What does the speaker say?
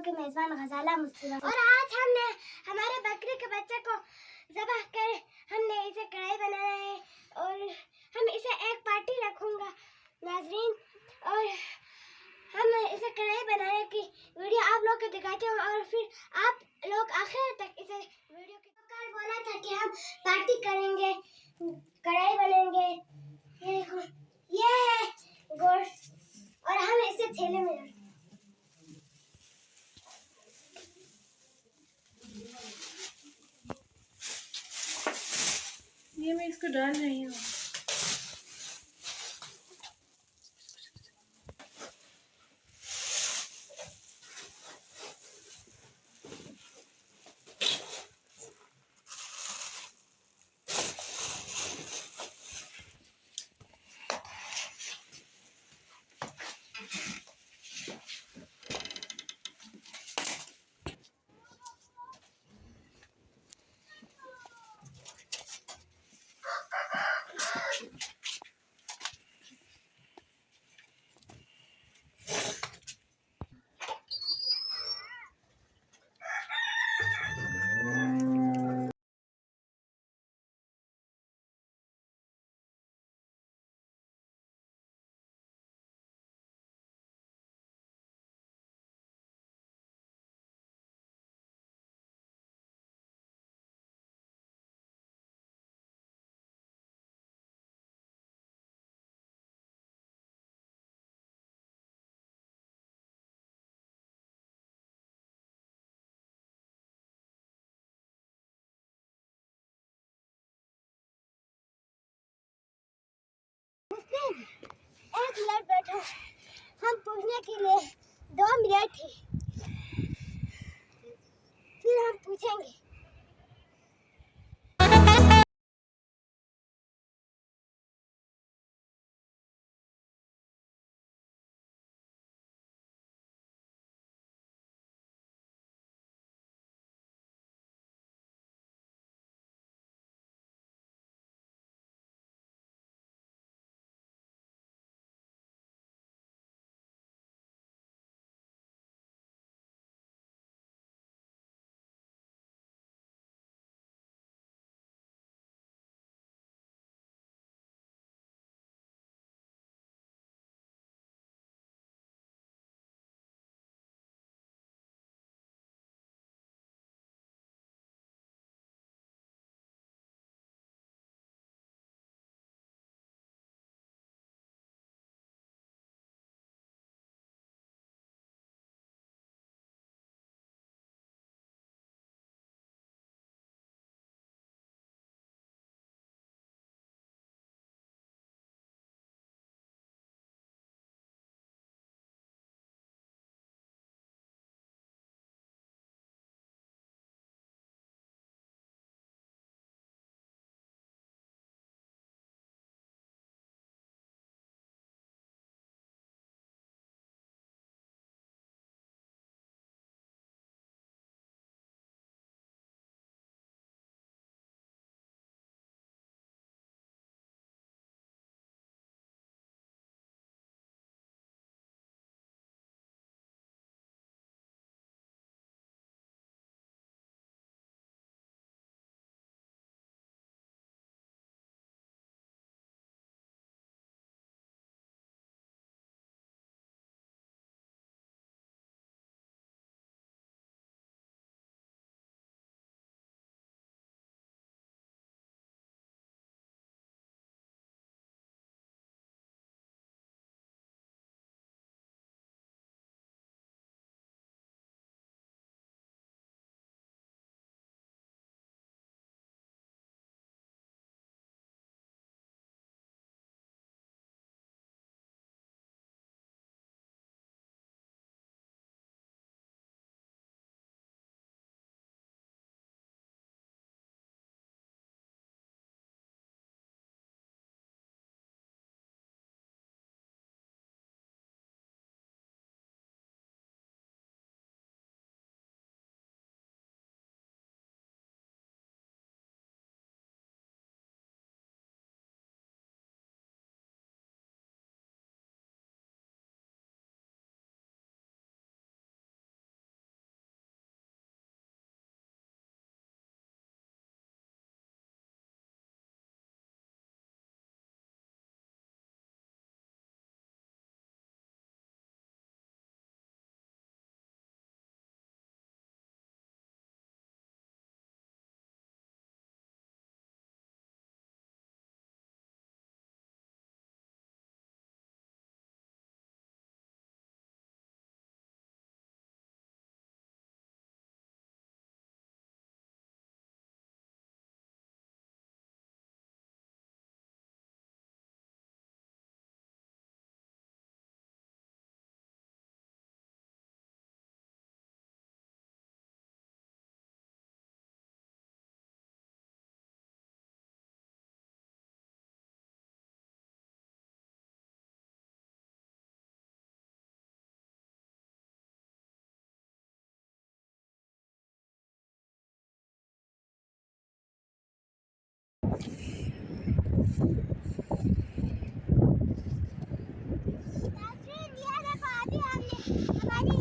के मेजबान गजाला मुस्लिमा, और आज हमने हमारे बकरी के बच्चे को ज़बह कर हमने इसे कढ़ाई बनाना है और हम इसे एक पार्टी रखूँगा नाजरीन, और हम इसे कढ़ाई बनाने की वीडियो आप लोग को दिखाते हैं और फिर आप लोग आखिर तक इसे वीडियो के कल बोला था कि हम पार्टी करेंगे, कढ़ाई बनेंगे। ये देखो, ये है गोश्त और हम इसे थैले में रखेंगे। ये मैं इसको डाल रही हूँ। एक मिनट बैठो, हम पूछने के लिए 2 मिनट ही, फिर हम पूछेंगे। नाज़रीन, ये देखो अभी हमने हमारी